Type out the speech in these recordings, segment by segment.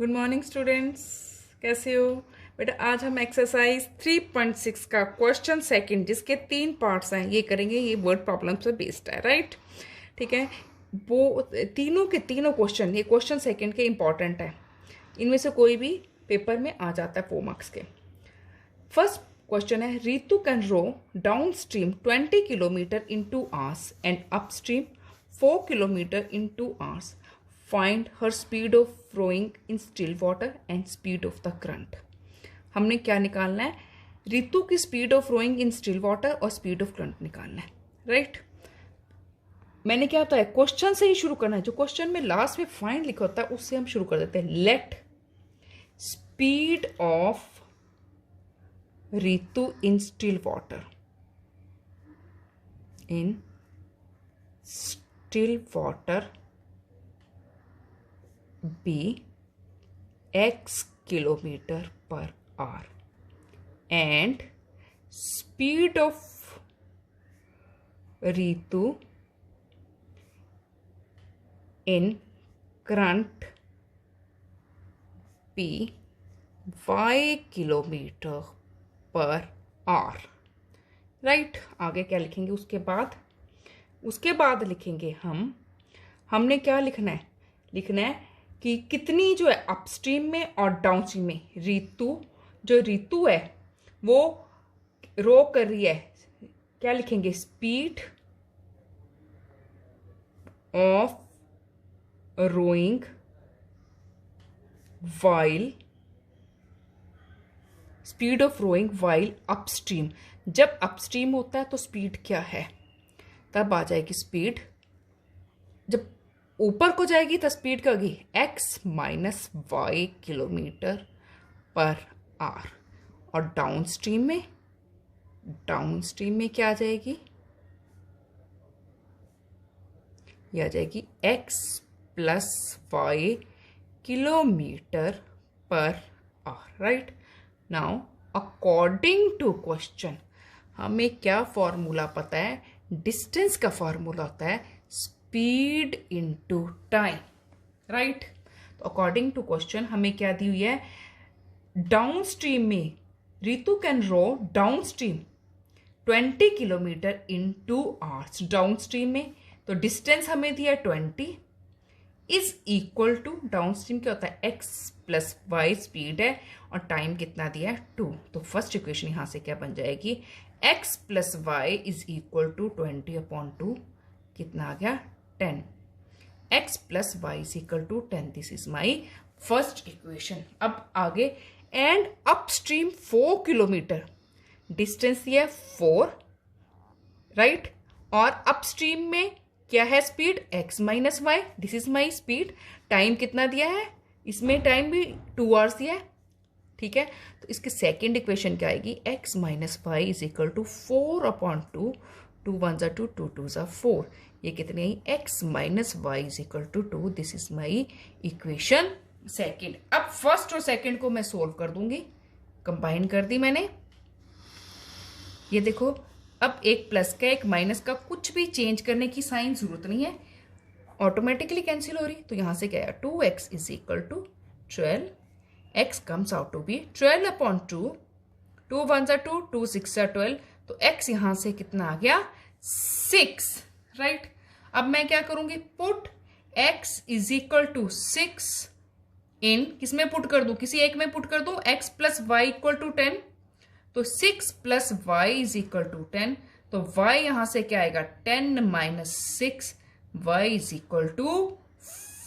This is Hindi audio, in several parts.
गुड मॉर्निंग स्टूडेंट्स, कैसे हो बेटा। आज हम एक्सरसाइज 3.6 का क्वेश्चन सेकंड, जिसके 3 पार्ट्स हैं, ये करेंगे। ये वर्ड प्रॉब्लम से बेस्ड है, राइट। ठीक है, वो तीनों के तीनों क्वेश्चन, ये क्वेश्चन सेकंड के इंपॉर्टेंट है। इनमें से कोई भी पेपर में आ जाता है 4 मार्क्स के। फर्स्ट क्वेश्चन है, Ritu can row downstream 20 kilometre in 2 hours and upstream 4 kilometre in 2 hours. Find her speed of rowing in still water and speed of the current. हमने क्या निकालना है? रितु की speed of rowing in still water और स्पीड ऑफ करंट निकालना है, राइट। मैंने क्या होता है, क्वेश्चन से ही शुरू करना है। जो क्वेश्चन में लास्ट में फाइंड लिखा होता है उससे हम शुरू कर देते हैं। Let speed of Ritu in still water. In still water be x kilometer per hour and speed of Ritu in current be y kilometer पर आर, राइट। आगे क्या लिखेंगे? उसके बाद लिखेंगे हमने क्या लिखना है? लिखना है कि कितनी जो है अपस्ट्रीम में और डाउनस्ट्रीम में रितु है वो रो कर रही है। क्या लिखेंगे? Speed of rowing while speed of rowing while upstream. जब अपस्ट्रीम होता है तो स्पीड क्या है? तब आ जाएगी स्पीड, जब ऊपर को जाएगी तो स्पीड क्या होगी? x minus y kilometre per hour. और डाउनस्ट्रीम में क्या आ जाएगी? ये आ जाएगी x plus y kilometre per hour, right. Now according to question हमें क्या फॉर्मूला पता है? डिस्टेंस का फॉर्मूला होता है स्पीड इनटू टाइम, राइट। तो अकॉर्डिंग टू क्वेश्चन हमें क्या दी हुई है? डाउन स्ट्रीम में Ritu can row downstream 20 kilometre in 2 hours। Downstream में तो डिस्टेंस हमें दिया है 20 is equal to, downstream क्या होता है? x प्लस वाई स्पीड है और टाइम कितना दिया है? 2। तो फर्स्ट इक्वेशन यहां से क्या बन जाएगी? x plus y is equal to 20/2, कितना आ गया? 10। x plus y is equal to 10। This is my first equation. अब आगे, एंड अपस्ट्रीम 4 किलोमीटर, डिस्टेंस दिया 4, राइट। और अपस्ट्रीम में क्या है? Speed x minus y. This is my speed. Time कितना दिया है? इसमें टाइम भी 2 hours दिया है, ठीक है। तो इसके सेकेंड इक्वेशन क्या आएगी? x minus y is equal to 4/2, 2 1 2, 2 2 4। ये कितनी आई? x minus y is equal to 2। This is my equation second. अब फर्स्ट और सेकेंड को मैं सोल्व कर दूंगी, कंबाइन कर दी मैंने। ये देखो, अब एक प्लस का एक माइनस का कुछ भी चेंज करने की साइन जरूरत नहीं है, ऑटोमेटिकली कैंसिल हो रही। तो यहां से क्या है? 2x is equal to 12। x comes out to be 12/2, 2 1 2, 2 6 12। तो x यहां से कितना आ गया? 6, राइट। अब मैं क्या करूंगी? Put x is equal to 6 in, किसमें पुट कर दूं? किसी एक में पुट कर दूं। x plus y equal to 10, तो 6 plus y is equal to 10। तो y यहां से क्या आएगा? 10 minus 6, y is equal to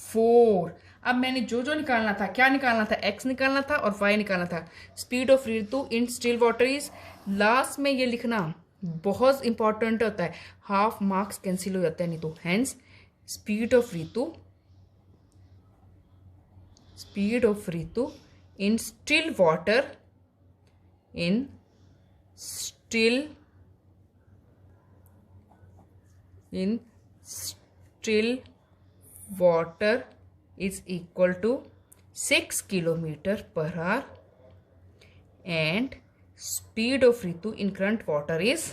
4। अब मैंने जो निकालना था, क्या निकालना था? x निकालना था और y निकालना था। Speed of Ritu in still water is, last में ये लिखना बहुत इंपॉर्टेंट होता है, हाफ मार्क्स कैंसिल हो जाते हैं नहीं तो। Hence speed of Ritu in still water is equal to 6 kilometer per hour and speed of Ritu in current water is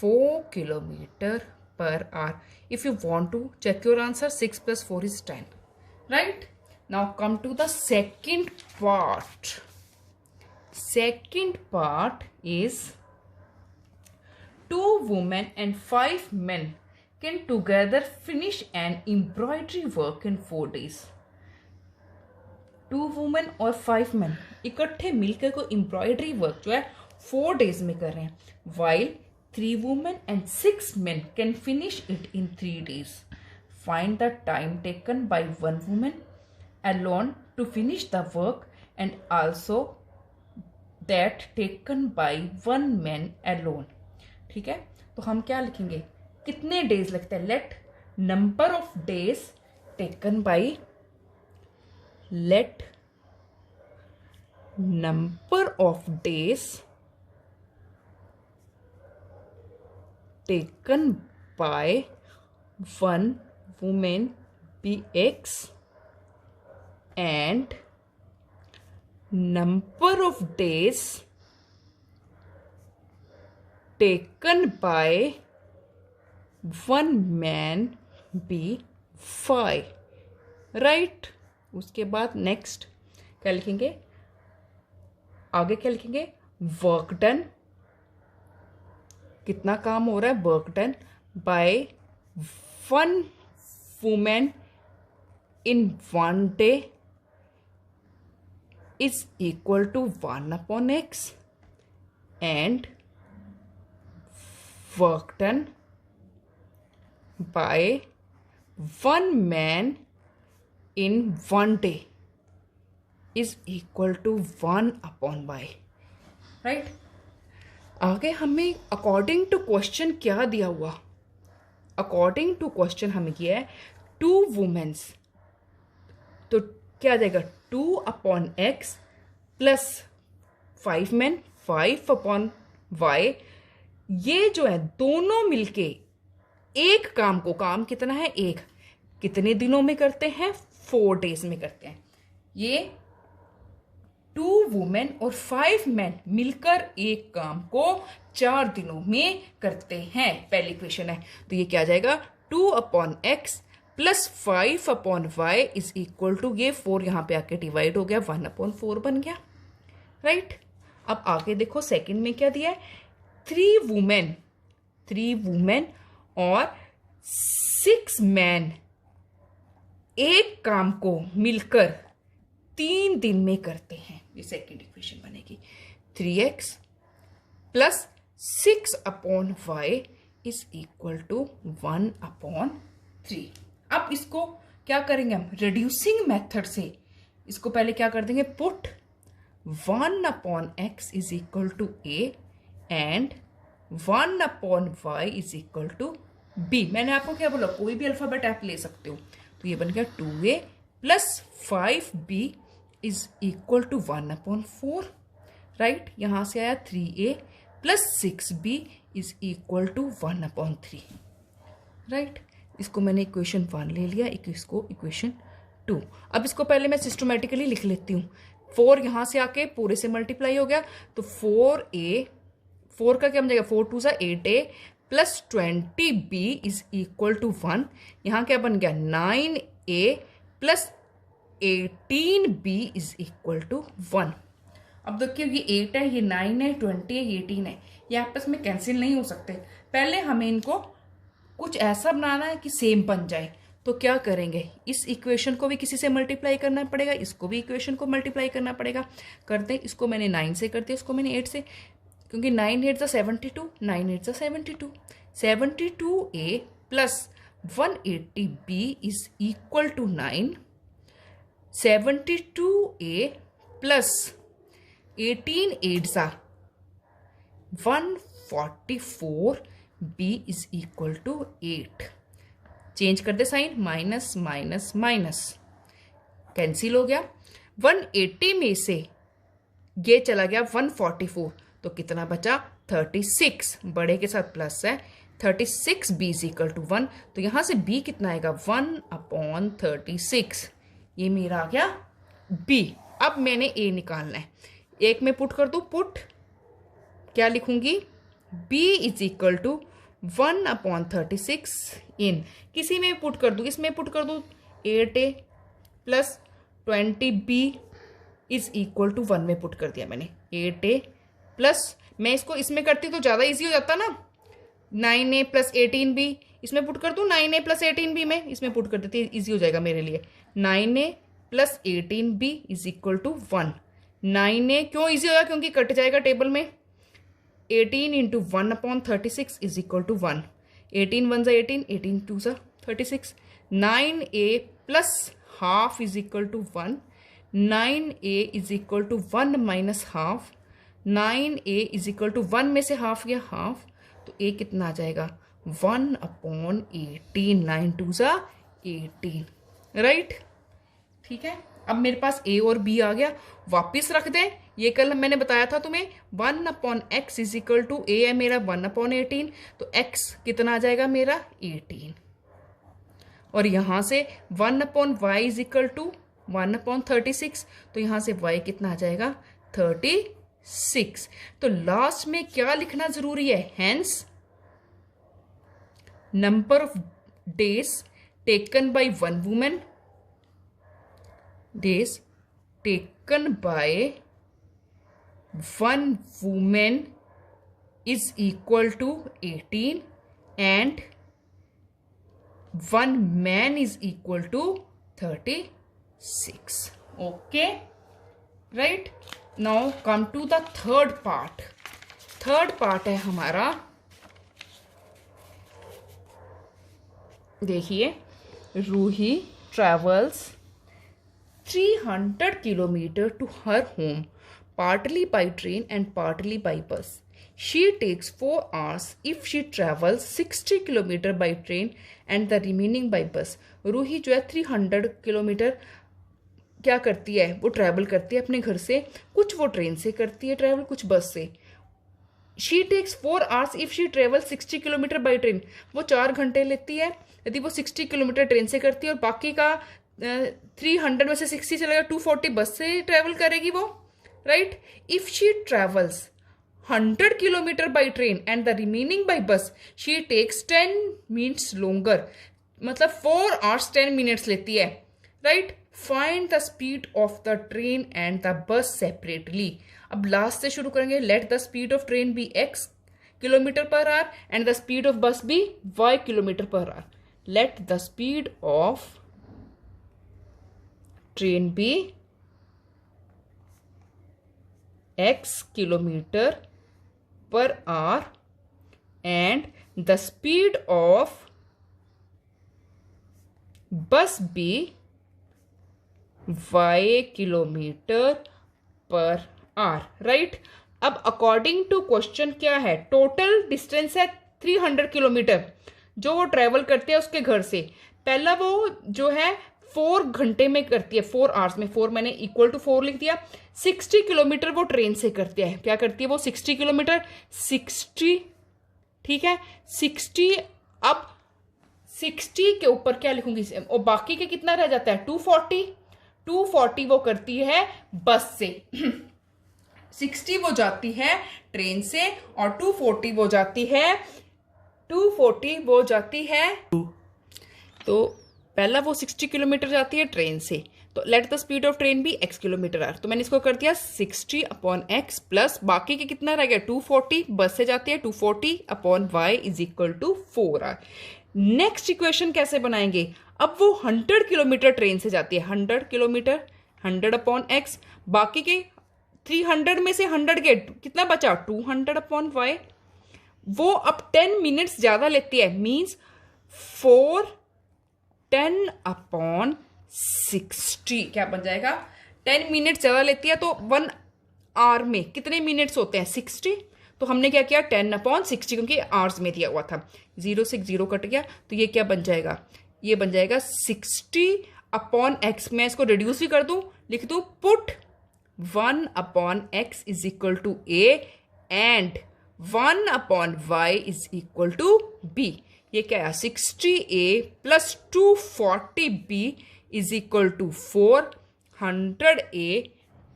4 kilometer per hour. If you want to check your answer, 6 plus 4 is 10. Right? Now come to the second part. Second part is 2 women and 5 men can together finish an embroidery work in 4 days. 2 women और 5 मैन इकट्ठे मिलकर कोई एम्ब्रॉयडरी वर्क जो है 4 डेज में कर रहे हैं, while 3 women and 6 man can finish it in 3 days. Find the time taken by 1 women alone to finish the work and also that taken by 1 man alone. ठीक है, तो हम क्या लिखेंगे, कितने डेज लगते हैं. Let number of days taken by, let number of days taken by 1 woman be x and number of days taken by 1 man be 5. right? उसके बाद नेक्स्ट क्या लिखेंगे, आगे क्या लिखेंगे, वर्क डन, कितना काम हो रहा है, work done by 1 women in 1 day is equal to 1/x and work done by 1 man in 1 day is equal to 1/y. right? आगे हमें अकॉर्डिंग टू क्वेश्चन क्या दिया हुआ, अकॉर्डिंग टू क्वेश्चन हमें किया है 2 वुमेन्स, तो क्या आ जाएगा 2/x प्लस 5 मैन 5/y. ये जो है दोनों मिलके एक काम को, काम कितना है, एक, कितने दिनों में करते हैं, 4 डेज में करते हैं. ये 2 वुमेन और 5 मैन मिलकर एक काम को 4 दिनों में करते हैं. पहली क्वेश्चन है, तो ये क्या आ जाएगा, 2/x plus 5/y is equal to, ये 4 यहां पे आके डिवाइड हो गया, 1/4 बन गया. राइट? अब आगे देखो सेकंड में क्या दिया है, 3 वुमेन और 6 मैन एक काम को मिलकर 3 दिन में करते हैं. ये सेकेंड इक्वेशन बनेगी. 3x plus 6/y is equal to 1/3. अब इसको क्या करेंगे हम, रिड्यूसिंग मेथड से इसको पहले क्या कर देंगे, put 1/x is equal to a and 1/y is equal to b. मैंने आपको क्या बोला, कोई भी अल्फाबेट आप ले सकते हो. तो ये बन गया 2a plus 5b is equal to 1/4. Right? यहां से आया 3a plus 6b is equal to 1/3. Right? इसको मैंने इक्वेशन 1 ले लिया, इसको इक्वेशन 2. अब इसको पहले मैं सिस्टमेटिकली लिख लेती हूँ. 4 यहां से आके पूरे से मल्टीप्लाई हो गया, तो 4 का क्या बन जाएगा, 4 2 सा 8a plus 20b is equal to 1. यहां क्या बन गया, 9a plus 18b is equal to 1. अब देखिए ये 8 है, ये 9 है, 20 है, ये 18 है, ये आपस में कैंसिल नहीं हो सकते. पहले हमें इनको कुछ ऐसा बनाना है कि सेम बन जाए. तो क्या करेंगे, इस इक्वेशन को भी किसी से मल्टीप्लाई करना पड़ेगा, इसको भी इक्वेशन को मल्टीप्लाई करना पड़ेगा. करते हैं, इसको मैंने 9 से कर दिया, इसको मैंने 8 से, क्योंकि 9 8 72, 9 8 72, 72a plus 180b is equal to 9. 72a plus 18 8 144b is equal to 8. Change कर दे sign, minus minus minus cancel हो गया. 180 में से ये चला गया 144, तो कितना बचा, 36. बड़े के साथ प्लस है, 36b इज इक्वल टू 1. तो यहां से b कितना आएगा, 1/36. ये मेरा आ गया b. अब मैंने a निकालना है, एक में पुट कर दू, पुट क्या लिखूंगी, b इज इक्वल टू 1/36 इन किसी में पुट कर दूँ, इसमें पुट कर दूँ 8a plus 20b is equal to 1 में पुट कर दिया मैंने। 8a प्लस, मैं इसको इसमें करती तो ज़्यादा इजी हो जाता ना, 9a प्लस 18b इसमें पुट कर दूँ, 9a प्लस 18b में इसमें पुट कर देती, इजी हो जाएगा मेरे लिए। 9a plus 18b is equal to 1। 9a क्यों इजी होगा, क्योंकि कट जाएगा टेबल में। 18 इंटू 1/36 इज इक्वल टू 1। 18 1 ज़ा 18, 18 2 ज़ा 36। 9a plus half is equal to 1। 9a is equal to 1 minus half. 9a is equal to 1 में से हाफ गया हाफ, तो a कितना आ जाएगा 1/18। 9 2 ज़ा 18, राइट। ठीक है, अब मेरे पास a और b आ गया, वापिस रख दें। ये कल मैंने बताया था तुम्हें 1/x is equal to a है मेरा 1/18, तो x कितना आ जाएगा मेरा 18। और यहां से 1/y इज इक्वल टू 1/36, तो यहां से y कितना आ जाएगा 36। तो लास्ट में क्या लिखना जरूरी है, hence number of days taken by one women, days taken by one woman is equal to 18 and one man is equal to 36. Okay, right? Now come to the third part. Third part है हमारा, देखिए, Ruhi travels 300 kilometer to her home, partly by train and partly by bus. She takes 4 hours if she travels 60 kilometer by train and the remaining by bus. Ruhi जो है 300 किलोमीटर क्या करती है, वो ट्रैवल करती है अपने घर से, कुछ वो ट्रेन से करती है ट्रैवल, कुछ बस से। She takes 4 hours if she travels 60 kilometre by train, वो 4 घंटे लेती है यदि वो 60 किलोमीटर ट्रेन से करती है, और बाकी का 300 में से 60 चलेगा, 240 बस से ट्रेवल करेगी वो, right. If she travels 100 kilometre by train and the remaining by bus, she takes 10 minutes longer, मतलब 4 hours 10 मिनट्स लेती है, right. Find the speed of the train and the bus separately. अब लास्ट से शुरू करेंगे। Let the speed of train be x kilometre per hour and the speed of bus be y kilometre per hour. Let the speed of train be x kilometre per hour and the speed of bus be y kilometre per hour, right. अब अकॉर्डिंग टू क्वेश्चन क्या है, टोटल डिस्टेंस है 300 किलोमीटर जो वो ट्रेवल करते हैं उसके घर से। पहला वो जो है 4 घंटे में करती है, 4 आवर्स में, 4 मैंने इक्वल टू 4 लिख दिया। 60 किलोमीटर वो ट्रेन से करती है, क्या करती है वो 60 किलोमीटर, 60, ठीक है 60। अब 60 के ऊपर क्या लिखूंगी, और बाकी के कितना रह जाता है 240 वो करती है बस से। 60 वो जाती है ट्रेन से और 240 वो जाती है तो पहला वो 60 किलोमीटर जाती है ट्रेन से, तो late the speed of train भी x किलोमीटर आवर, तो मैंने इसको कर दिया 60/x प्लस बाकी के कितना रह गया 240, बस से जाती है 240/y is equal to 4r। Next equation कैसे बनाएंगे, अब वो 100 किलोमीटर ट्रेन से जाती है, 100 किलोमीटर 100/x, बाकी के 300 में से 100 के कितना बचा 200/y, वो अब 10 मिनट्स ज्यादा लेती है, मीन्स 410/60 क्या बन जाएगा, 10 मिनट्स ज्यादा लेती है। तो 1 आवर में कितने मिनट्स होते हैं 60, तो हमने क्या किया 10/60 क्योंकि आवर्स में दिया हुआ था, 0 से 0 कट गया, तो ये क्या बन जाएगा, ये बन जाएगा 60/x। मैं इसको रिड्यूस भी कर दूं, लिख दूं put 1/x is equal to a and 1/y is equal to b। ये क्या है 60a plus 240b is equal to 400a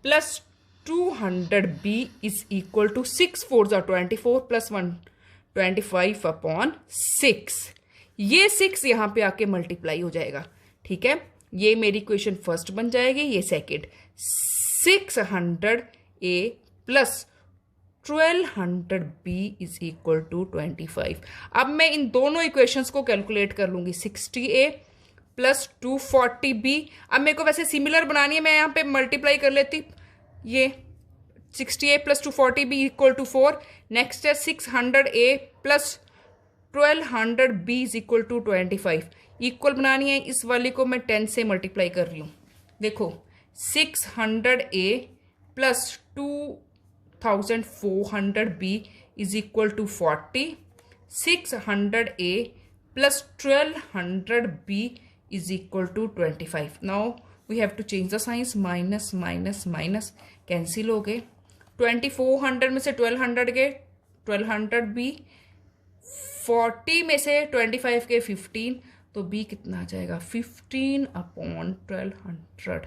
plus 200b is equal to 6 4 24 plus 1 25/6। ये 6 यहाँ पे आके मल्टीप्लाई हो जाएगा, ठीक है। ये मेरी इक्वेशन फर्स्ट बन जाएगी, ये second. 600A plus 1200B is equal to 25। अब मैं इन दोनों इक्वेशंस को कैलकुलेट कर लूंगी। 60A plus 240B। अब मेरे को वैसे सिमिलर बनानी है, मैं यहाँ पे मल्टीप्लाई कर लेती। ये 60A plus 240B equal to 4। Next है 600A plus 1200B is equal to 25। Equal बनानी है, इस वाली को मैं 10 से मल्टीप्लाई कर रही हूँ। देखो 600A plus 2400B is equal to 40। 600A plus 1200B is equal to 25. Now we have to change the signs, minus minus minus cancel हो गए। 2400 में से 1200 गए, 1200 B। 40 में से 25 के 15, तो B कितना आ जाएगा 15/1200।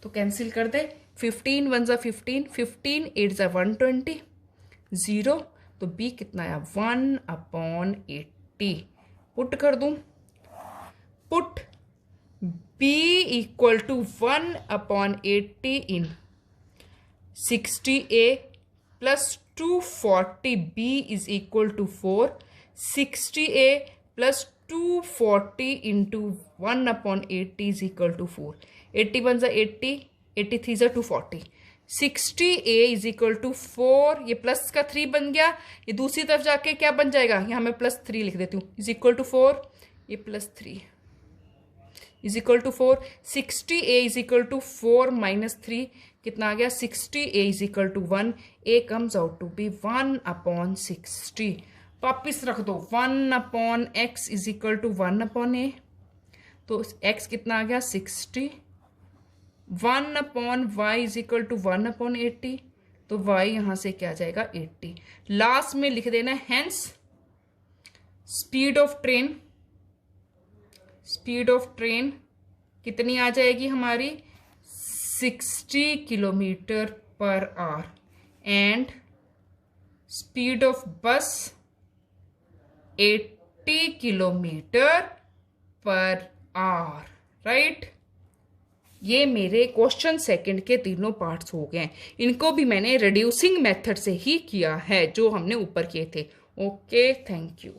तो कैंसिल कर दे, 15 1 = 15, 15 8 = 120, 0। तो B कितना आया 1/80। पुट कर दूं, put B equal to 1/80 in 60A plus 240B is equal to 4। 60A plus 240 into 1/80 is equal to 4। 80 1 = 80, 83 = 240। 60A is equal to 4, ये प्लस का 3 बन गया। ये दूसरी तरफ जाके क्या बन जाएगा, यहाँ मैं प्लस 3 लिख देती हूँ, इज इक्वल टू 4, ये plus 3 is equal to 4। 60A is equal to 4 minus 3 कितना आ गया 60A is equal to 1। A comes out to be 1/60। वापिस रख दो 1/x is equal to 1/a। तो x कितना आ गया 60। 1/y is equal to 1/80। तो y यहाँ से क्या आ जाएगा 80। लास्ट में लिख देना hence speed of train, speed of train कितनी आ जाएगी हमारी 60 km/h एंड स्पीड ऑफ बस 80 km/h, राइट। ये मेरे क्वेश्चन सेकंड के तीनों पार्ट्स हो गए हैं। इनको भी मैंने रिड्यूसिंग मेथड से ही किया है जो हमने ऊपर किए थे। Okay, thank you.